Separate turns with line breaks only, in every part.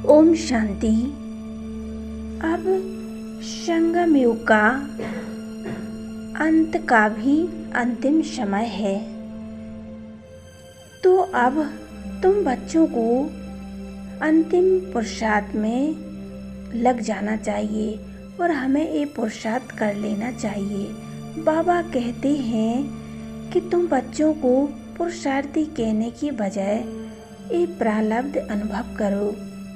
ओम शांति। अब संगम युग का अंत का भी अंतिम समय है, तो अब तुम बच्चों को अंतिम पुरुषार्थ में लग जाना चाहिए और हमें ये पुरुषार्थ कर लेना चाहिए। बाबा कहते हैं कि तुम बच्चों को पुरुषार्थी कहने की बजाय ये प्रारब्ध अनुभव करो,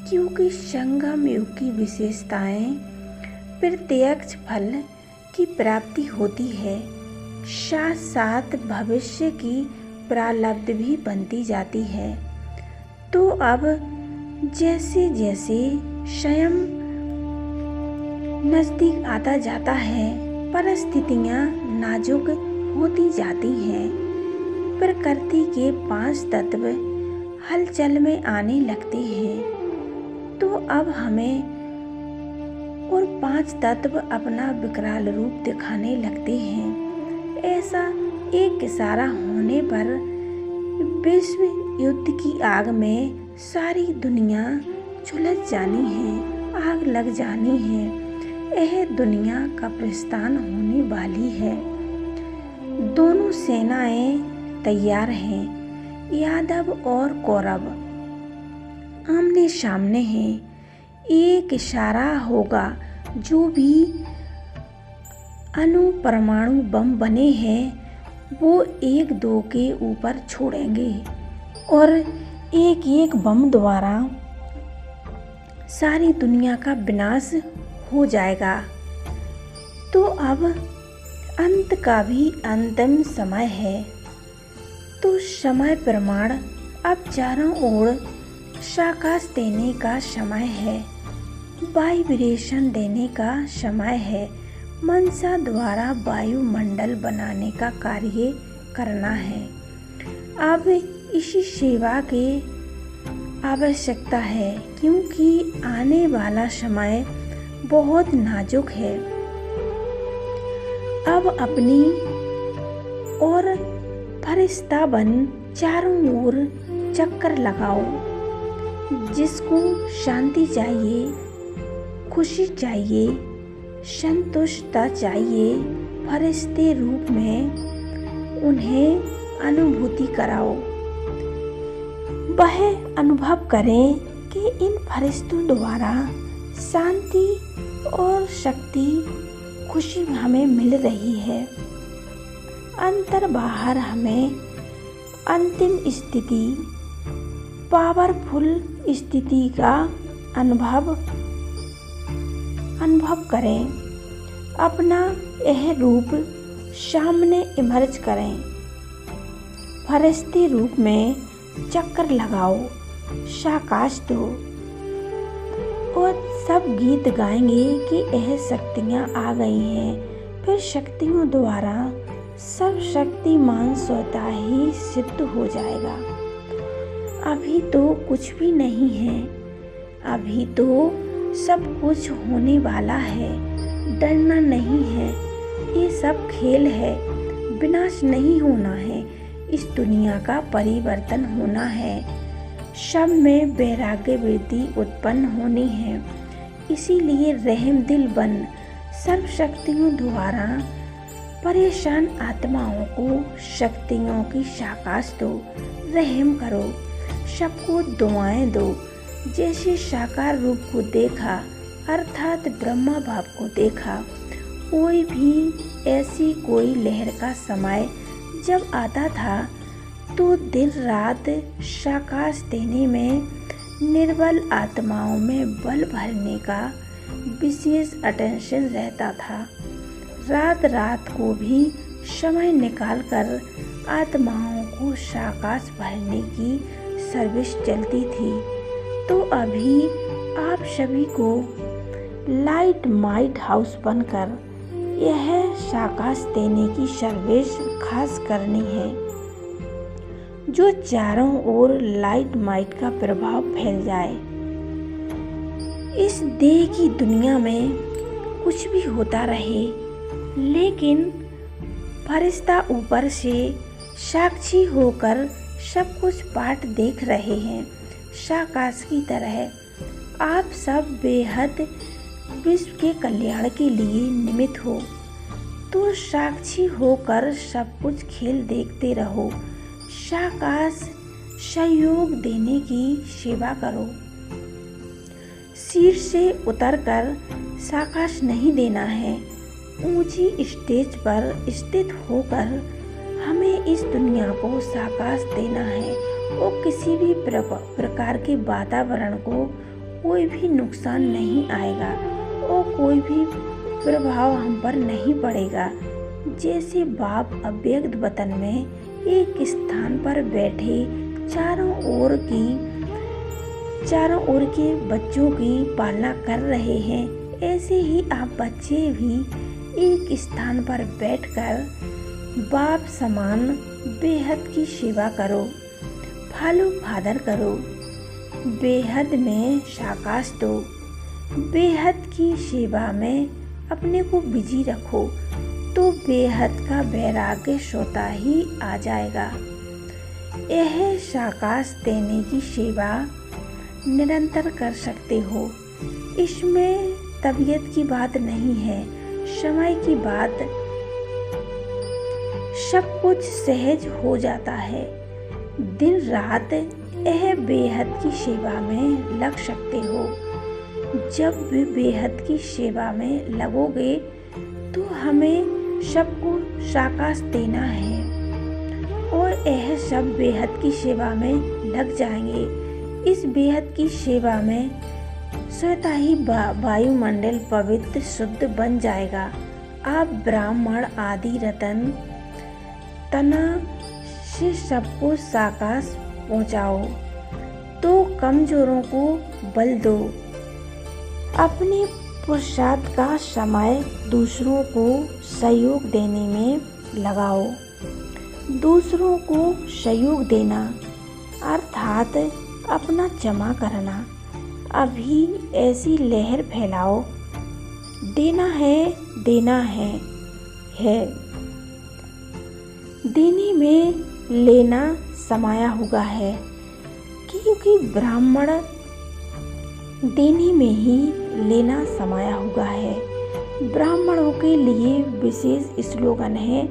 क्योंकि संगम युग की विशेषताएं प्रत्यक्ष फल की प्राप्ति होती है, साथ साथ भविष्य की प्रारब्ध भी बनती जाती है। तो अब जैसे जैसे स्वयं नजदीक आता जाता है, परिस्थितियां नाजुक होती जाती हैं, प्रकृति के 5 तत्व हलचल में आने लगते हैं, तो अब हमें और 5 तत्व अपना विकराल रूप दिखाने लगते हैं। ऐसा एक इशारा होने पर विश्व युद्ध की आग में सारी दुनिया झुलस जानी है, आग लग जानी है। यह दुनिया का प्रस्थान होने वाली है। दोनों सेनाएं तैयार हैं, यादव और कौरव आमने सामने हैं। एक इशारा होगा, जो भी अणु परमाणु बम बने हैं वो एक दो के ऊपर छोड़ेंगे और एक एक बम द्वारा सारी दुनिया का विनाश हो जाएगा। तो अब अंत का भी अंतिम समय है, तो समय प्रमाण अब चारों ओर साकाश देने का समय है, वाइब्रेशन देने का समय है, मनसा द्वारा वायुमंडल बनाने का कार्य करना है। अब इसी सेवा की आवश्यकता है, क्योंकि आने वाला समय बहुत नाजुक है। अब अपनी और फरिश्ता बन चारों ओर चक्कर लगाओ। जिसको शांति चाहिए, खुशी चाहिए, संतुष्टता चाहिए, फरिश्ते रूप में उन्हें अनुभूति कराओ। वह अनुभव करें कि इन फरिश्तों द्वारा शांति और शक्ति, खुशी हमें मिल रही है। अंतर बाहर हमें अंतिम स्थिति, पावरफुल स्थिति का अनुभव करें। अपना यह रूप सामने इमर्ज करें, फरिश्ते रूप में चक्कर लगाओ, साकाश दो और सब गीत गाएंगे कि यह शक्तियाँ आ गई हैं। फिर शक्तियों द्वारा सब शक्तिमान स्वतः ही सिद्ध हो जाएगा। अभी तो कुछ भी नहीं है, अभी तो सब कुछ होने वाला है। डरना नहीं है, ये सब खेल है, विनाश नहीं होना है, इस दुनिया का परिवर्तन होना है। सब में वैराग्य वृत्ति उत्पन्न होनी है। इसीलिए रहम दिल बन सर्व शक्तियों द्वारा परेशान आत्माओं को शक्तियों की साकाश दो, रहम करो, सबको दुआएं दो। जैसे साकार रूप को देखा, अर्थात ब्रह्मा भाव को देखा, कोई भी ऐसी कोई लहर का समय जब आता था तो दिन रात साकाश देने में, निर्बल आत्माओं में बल भरने का विशेष अटेंशन रहता था। रात रात को भी समय निकालकर आत्माओं को साकाश भरने की सर्विस चलती थी। तो अभी आप सभी को लाइट माइट हाउस बनकर यह साकाश देने की सर्विस खास करनी है, जो चारों ओर लाइट माइट का प्रभाव फैल जाए। इस देह की दुनिया में कुछ भी होता रहे, लेकिन फरिश्ता ऊपर से साक्षी होकर सब कुछ पाठ देख रहे हैं। साकाश की तरह आप सब बेहद विश्व के कल्याण के लिए निमित्त हो, तो साक्षी होकर सब कुछ खेल देखते रहो। साकाश सहयोग देने की सेवा करो। शीर्ष से उतरकर साकाश नहीं देना है। ऊंची स्टेज पर स्थित होकर हमें इस दुनिया को साकाश देना है और किसी भी प्रकार के वातावरण को कोई भी नुकसान नहीं आएगा और कोई भी प्रभाव हम पर नहीं पड़ेगा। जैसे बाप अव्यक्त वतन में एक स्थान पर बैठे चारों ओर के बच्चों की पालना कर रहे हैं, ऐसे ही आप बच्चे भी एक स्थान पर बैठकर बाप समान बेहद की सेवा करो, फॉलो फादर करो। बेहद में साकाश दो, बेहद की सेवा में अपने को बिजी रखो, तो बेहद का वैराग्य स्वतः ही आ जाएगा। यह साकाश देने की सेवा निरंतर कर सकते हो। इसमें तबीयत की बात नहीं है, समय की बात। सब कुछ सहज हो जाता है। दिन रात यह बेहद की सेवा में लग सकते हो। जब भी बेहद की सेवा में लगोगे तो हमें सबको साकाश देना है और यह सब बेहद की सेवा में लग जाएंगे। इस बेहद की सेवा में स्वतः ही वायुमंडल पवित्र शुद्ध बन जाएगा। आप ब्राह्मण आदि रतन तना से सबको साकाश पहुँचाओ, तो कमजोरों को बल दो। अपने पुरुषार्थ का समय दूसरों को सहयोग देने में लगाओ। दूसरों को सहयोग देना अर्थात अपना जमा करना। अभी ऐसी लहर फैलाओ, देना है देने में लेना समाया हुआ है, क्योंकि ब्राह्मण देने में ही लेना समाया हुआ है। ब्राह्मणों के लिए विशेष स्लोगन है,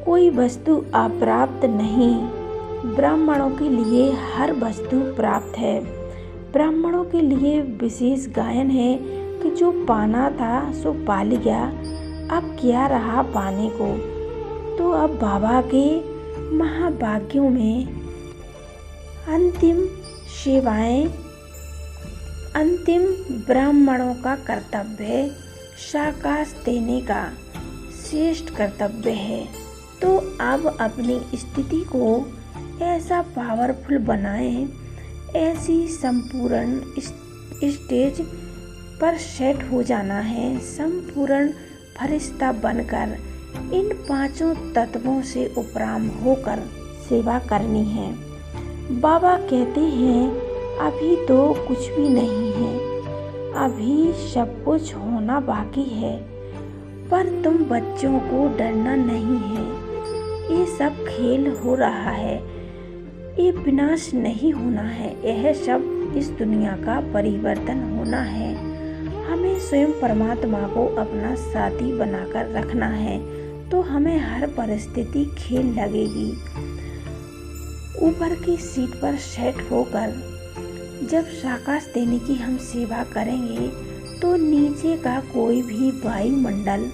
कोई वस्तु अप्राप्त नहीं। ब्राह्मणों के लिए हर वस्तु प्राप्त है। ब्राह्मणों के लिए विशेष गायन है कि जो पाना था सो पा लिया, अब क्या रहा पाने को। तो अब बाबा के महाभाग्यों में अंतिम सेवाएं, अंतिम ब्राह्मणों का कर्तव्य साकाश देने का श्रेष्ठ कर्तव्य है। तो अब अपनी स्थिति को ऐसा पावरफुल बनाएं, ऐसी संपूर्ण स्टेज पर सेट हो जाना है। संपूर्ण फरिश्ता बनकर इन पांचों तत्वों से उपराम होकर सेवा करनी है। बाबा कहते हैं अभी तो कुछ भी नहीं है, अभी सब कुछ होना बाकी है, पर तुम बच्चों को डरना नहीं है। ये सब खेल हो रहा है, ये विनाश नहीं होना है। यह सब इस दुनिया का परिवर्तन होना है। हमें स्वयं परमात्मा को अपना साथी बनाकर रखना है, तो हमें हर परिस्थिति खेल लगेगी। ऊपर की सीट पर सेट होकर जब साकाश देने की हम सेवा करेंगे, तो नीचे का कोई भी वायुमंडल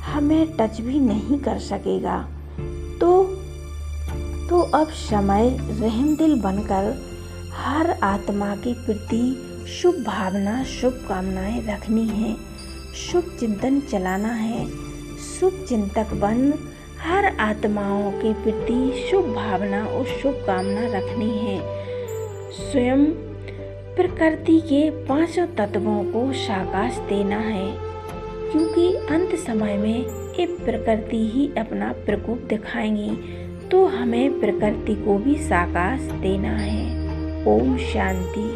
हमें टच भी नहीं कर सकेगा। तो अब समय रहमदिल बनकर हर आत्मा के प्रति शुभ भावना, शुभकामनाएं रखनी है, शुभ चिंतन चलाना है। शुभ चिंतक बन हर आत्माओं के प्रति शुभ भावना और शुभकामना रखनी है। स्वयं प्रकृति के पांचों तत्वों को साकाश देना है, क्योंकि अंत समय में ये प्रकृति ही अपना प्रकोप दिखाएंगी, तो हमें प्रकृति को भी साकाश देना है। ओम शांति।